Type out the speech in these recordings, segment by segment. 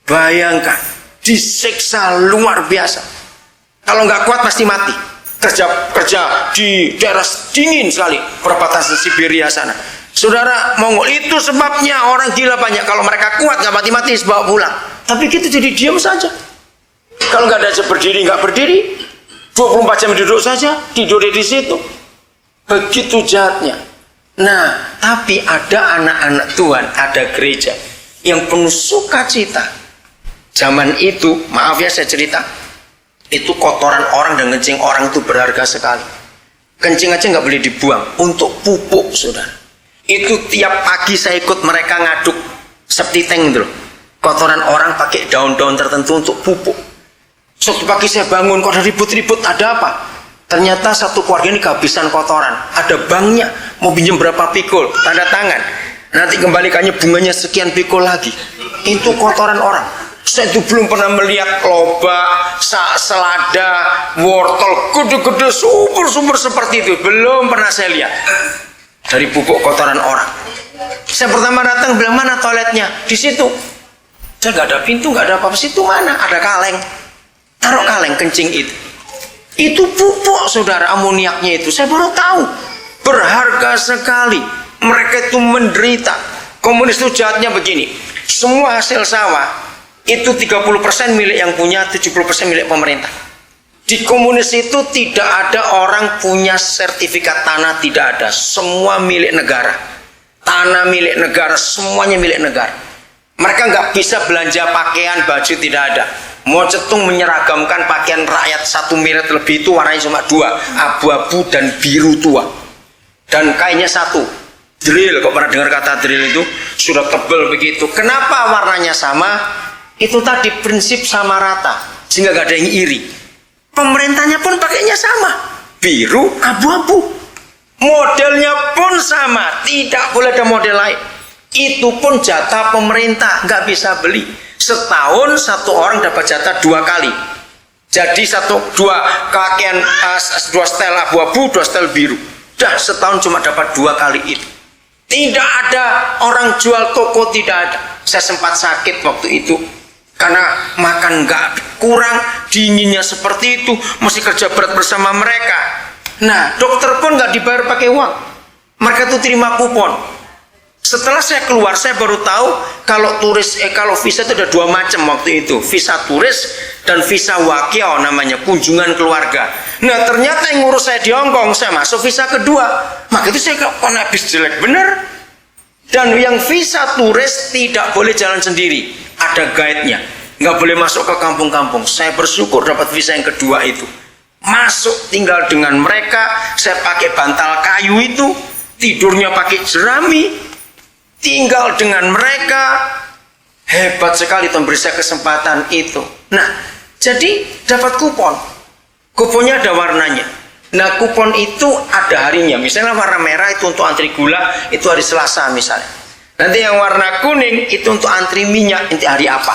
Bayangkan, disiksa luar biasa. Kalau nggak kuat pasti mati. Kerja di daerah dingin sekali, perbatasan Siberia sana. Saudara Mongol, itu sebabnya orang gila banyak. Kalau mereka kuat nggak mati-mati bawa pulang. Tapi kita jadi diam saja. Kalau nggak ada berdiri nggak berdiri, 24 jam duduk saja, tidur di situ. Begitu jahatnya. Nah, tapi ada anak-anak Tuhan, ada gereja yang penuh sukacita. Zaman itu, maaf ya saya cerita, itu kotoran orang dan kencing orang itu berharga sekali. Kencing aja nggak boleh dibuang untuk pupuk, saudara. Itu tiap pagi saya ikut mereka ngaduk septic tank itu loh. Kotoran orang pakai daun-daun tertentu untuk pupuk. Suatu pagi saya bangun, kok ada ribut-ribut, ada apa? Ternyata satu keluarga ini kehabisan kotoran. Ada banknya, mau pinjam berapa pikul, tanda tangan. Nanti kembalikannya bunganya sekian pikul lagi. Itu kotoran orang. Saya itu belum pernah melihat lobak, selada, wortel, gede-gede, sumber-sumber seperti itu. Belum pernah saya lihat. Dari pupuk kotoran orang. Saya pertama datang bilang, mana toiletnya? Di situ. Saya nggak ada pintu, nggak ada apa-apa. Situ mana? Ada kaleng. Taruh kaleng kencing itu. Itu pupuk, saudara, amoniaknya itu. Saya baru tahu. Berharga sekali. Mereka itu menderita. Komunis itu jahatnya begini. Semua hasil sawah itu 30% milik yang punya, 70% milik pemerintah. Di komunis itu tidak ada orang punya sertifikat tanah, tidak ada. Semua milik negara. Tanah milik negara, semuanya milik negara. Mereka nggak bisa belanja pakaian, baju, tidak ada. Mau cetung menyeragamkan pakaian rakyat satu merek lebih itu warnanya cuma dua, abu-abu dan biru tua. Dan kainnya satu. Drill, kok pernah dengar kata drill itu? Sudah tebal begitu. Kenapa warnanya sama? Itu tadi prinsip sama rata, sehingga gak ada yang iri. Pemerintahnya pun pakainya sama, biru, abu-abu. Modelnya pun sama, tidak boleh ada model lain. Itu pun jatah pemerintah, gak bisa beli. Setahun satu orang dapat jatah 2 kali. Jadi dua pakaian, 2 setel abu-abu, 2 setel biru. Dah setahun cuma dapat 2 kali itu. Tidak ada orang jual toko, tidak ada. Saya sempat sakit waktu itu karena makan nggak, kurang, dinginnya seperti itu, mesti kerja berat bersama mereka. Nah, dokter pun nggak dibayar pakai uang, mereka tuh terima kupon. Setelah saya keluar, saya baru tahu kalau kalau visa itu ada 2 macam waktu itu, visa turis dan visa wakil, namanya kunjungan keluarga. Nah, ternyata yang ngurus saya di Hongkong, saya masuk visa kedua. Maka itu saya kok habis jelek bener. Dan yang visa turis tidak boleh jalan sendiri, ada guide-nya, nggak boleh masuk ke kampung-kampung. Saya bersyukur dapat visa yang kedua itu, masuk tinggal dengan mereka. Saya pakai bantal kayu itu, tidurnya pakai jerami, tinggal dengan mereka. Hebat sekali Tuhan beri saya kesempatan itu. Nah, jadi dapat kupon. Kuponnya ada warnanya. Nah, kupon itu ada harinya. Misalnya warna merah itu untuk antri gula, itu hari Selasa misalnya. Nanti yang warna kuning itu untuk antri minyak, nanti hari apa.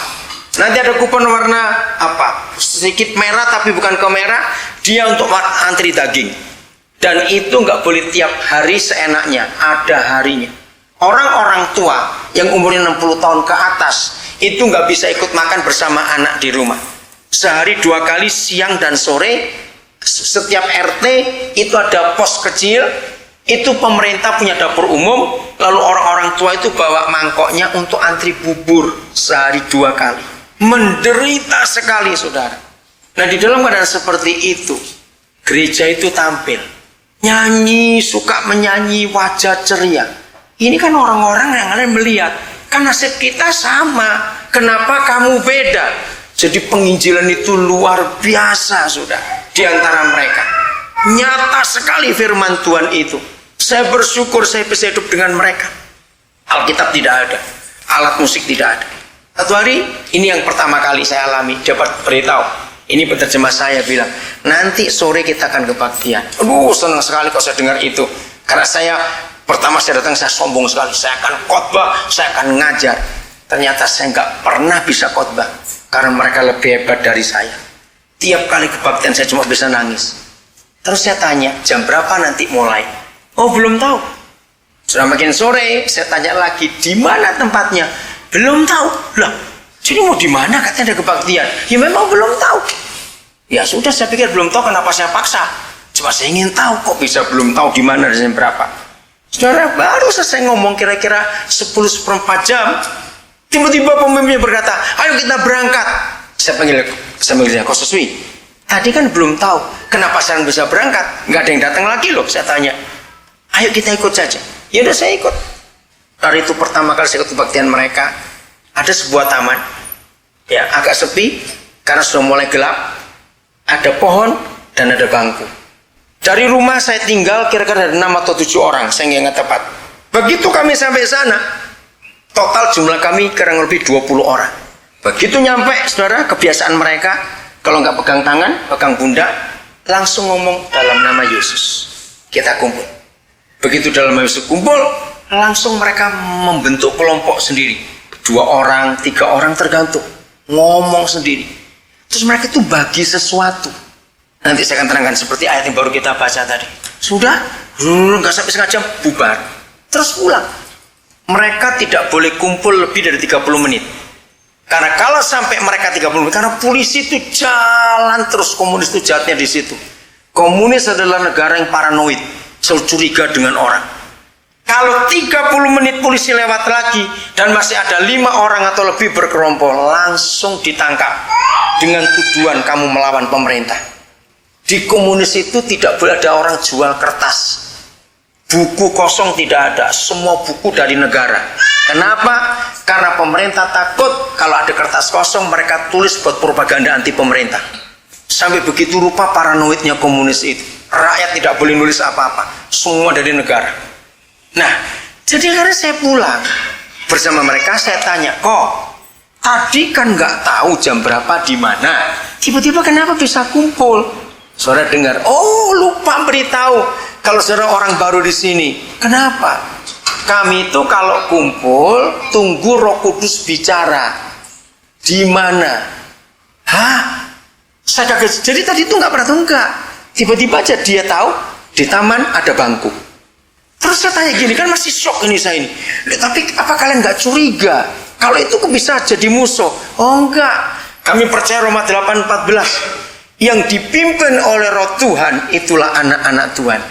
Nanti ada kupon warna apa, sedikit merah tapi bukan ke merah, dia untuk antri daging. Dan itu nggak boleh tiap hari seenaknya, ada harinya. Orang-orang tua yang umurnya 60 tahun ke atas itu nggak bisa ikut makan bersama anak di rumah. Sehari 2 kali, siang dan sore. Setiap RT itu ada pos kecil, itu pemerintah punya dapur umum, lalu orang-orang tua itu bawa mangkoknya untuk antri bubur sehari 2 kali. Menderita sekali, saudara. Nah, di dalam keadaan seperti itu, gereja itu tampil, nyanyi, suka menyanyi, wajah ceria. Ini kan orang-orang yang kalian melihat, kan nasib kita sama, kenapa kamu beda? Jadi penginjilan itu luar biasa, sudah di antara mereka. Nyata sekali firman Tuhan itu. Saya bersyukur saya bisa hidup dengan mereka. Alkitab tidak ada, alat musik tidak ada. Satu hari, ini yang pertama kali saya alami, dapat beritahu. Ini penerjemah saya bilang, nanti sore kita akan kebaktian. Aduh, senang sekali kalau saya dengar itu. Karena pertama saya datang, saya sombong sekali. Saya akan khotbah, saya akan ngajar. Ternyata saya nggak pernah bisa khotbah. Karena mereka lebih hebat dari saya. Tiap kali kebaktian saya cuma bisa nangis. Terus saya tanya, jam berapa nanti mulai? Oh, belum tahu. Sudah makin sore, saya tanya lagi, di mana tempatnya? Belum tahu. Lah, Jadi mau di mana katanya ada kebaktian? Ya memang belum tahu. Ya sudah, saya pikir belum tahu, kenapa saya paksa? Cuma saya ingin tahu, kok bisa belum tahu di mana dan berapa. Saudara, baru selesai ngomong kira-kira 10 seperempat jam, tiba-tiba pemimpinnya berkata, ayo kita berangkat. Saya panggil dia, Ko Suswi, tadi kan belum tahu, kenapa saya bisa berangkat? Nggak ada yang datang lagi loh, saya tanya. Ayo kita ikut saja. Ya udah, saya ikut. Hari itu pertama kali saya ikut kebaktian mereka. Ada sebuah taman, ya agak sepi karena sudah mulai gelap. Ada pohon dan ada bangku. Dari rumah saya tinggal kira-kira ada 6 atau 7 orang, saya nggak ingat tepat. Begitu kami sampai sana, total jumlah kami kurang lebih 20 orang. Begitu nyampe, saudara, kebiasaan mereka, kalau nggak pegang tangan, pegang pundak, langsung ngomong dalam nama Yesus. Kita kumpul. Begitu dalam nama Yesus kumpul, langsung mereka membentuk kelompok sendiri. 2 orang, 3 orang tergantung. Ngomong sendiri. Terus mereka itu bagi sesuatu. Nanti saya akan terangkan seperti ayat yang baru kita baca tadi. Sudah, nggak sampai setengah jam, bubar. Terus pulang. Mereka tidak boleh kumpul lebih dari 30 menit. Karena kalau sampai mereka 30 menit, karena polisi itu jalan terus, komunis itu jahatnya di situ. Komunis adalah negara yang paranoid, selalu curiga dengan orang. Kalau 30 menit polisi lewat lagi dan masih ada 5 orang atau lebih berkelompok, langsung ditangkap dengan tuduhan kamu melawan pemerintah. Di komunis itu tidak boleh ada orang jual kertas. Buku kosong tidak ada, semua buku dari negara. Kenapa? Karena pemerintah takut kalau ada kertas kosong mereka tulis buat propaganda anti pemerintah. Sampai begitu rupa paranoidnya komunis itu. Rakyat tidak boleh nulis apa-apa, semua dari negara. Nah, jadi karena saya pulang bersama mereka, saya tanya, kok tadi kan nggak tahu jam berapa di mana, tiba-tiba kenapa bisa kumpul? Saudara dengar, oh lupa beritahu kalau saudara orang baru di sini. Kenapa? Kami itu kalau kumpul tunggu Roh Kudus bicara. Di mana? Hah? Saya kaget. Jadi tadi itu nggak pernah tahu, enggak. Tiba-tiba aja dia tahu di taman ada bangku. Terus saya tanya gini, kan masih shock ini saya ini. Tapi apa kalian nggak curiga kalau itu bisa jadi musuh? Oh enggak. Kami percaya Roma 8:14. Yang dipimpin oleh Roh Tuhan itulah anak-anak Tuhan.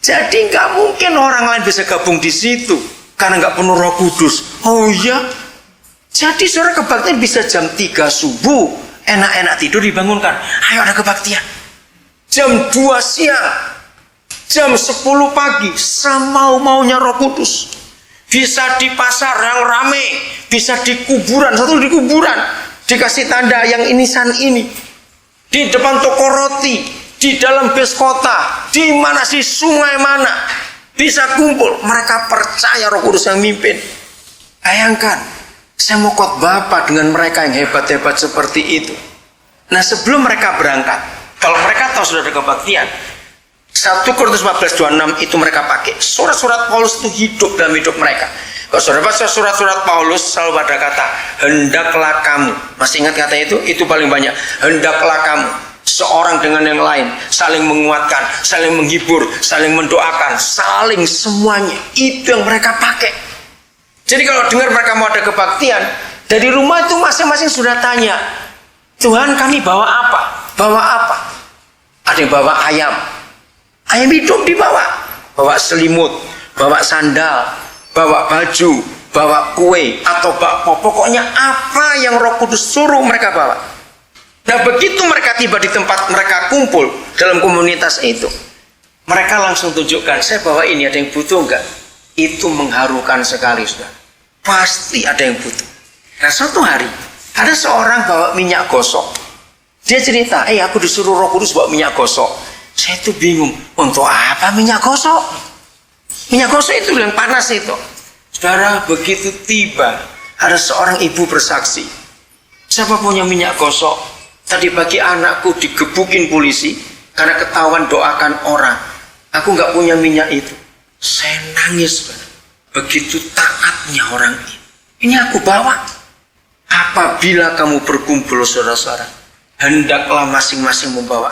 Jadi nggak mungkin orang lain bisa gabung di situ karena nggak penuh Roh Kudus. Oh iya. Jadi saudara, kebaktian bisa jam 3 subuh, enak-enak tidur dibangunkan. Ayo ada kebaktian. Jam 2 siang, jam 10 pagi, semau-maunya Roh Kudus. Bisa di pasar yang rame, bisa di kuburan, satu di kuburan dikasih tanda yang inisan ini. Di depan toko roti, di dalam bis kota, di mana sih, sungai mana, bisa kumpul. Mereka percaya Roh Kudus yang mimpin. Bayangkan, saya mau khotbah apa dengan mereka yang hebat-hebat seperti itu. Nah, sebelum mereka berangkat, kalau mereka tahu sudah ada kebaktian, 1 Korintus 14:26 itu mereka pakai. Surat-surat Paulus itu hidup dalam hidup mereka. Kalau saudara baca surat-surat Paulus selalu ada kata hendaklah kamu. Masih ingat kata itu? Itu paling banyak. Hendaklah kamu seorang dengan yang lain saling menguatkan, saling menghibur, saling mendoakan, saling semuanya. Itu yang mereka pakai. Jadi kalau dengar mereka mau ada kebaktian, dari rumah itu masing-masing sudah tanya, Tuhan kami bawa apa? Bawa apa? Ada yang bawa ayam. Ayam hidup dibawa. Bawa selimut, bawa sandal, bawa baju, bawa kue, atau bakpo. Pokoknya apa yang Roh Kudus suruh mereka bawa. Nah, begitu mereka tiba di tempat mereka kumpul dalam komunitas itu, mereka langsung tunjukkan, saya bawa ini, ada yang butuh enggak? Itu mengharukan sekali, sudah. Pasti ada yang butuh. Nah, suatu hari ada seorang bawa minyak gosok. Dia cerita, aku disuruh Roh Kudus bawa minyak gosok. Saya tuh bingung, untuk apa minyak gosok? Minyak gosok itu yang panas itu. Saudara, begitu tiba, ada seorang ibu bersaksi. Siapa punya minyak gosok? Tadi pagi anakku digebukin polisi karena ketahuan doakan orang. Aku nggak punya minyak itu. Saya nangis. Begitu taatnya orang ini. Ini aku bawa. Apabila kamu berkumpul saudara-saudara, hendaklah masing-masing membawa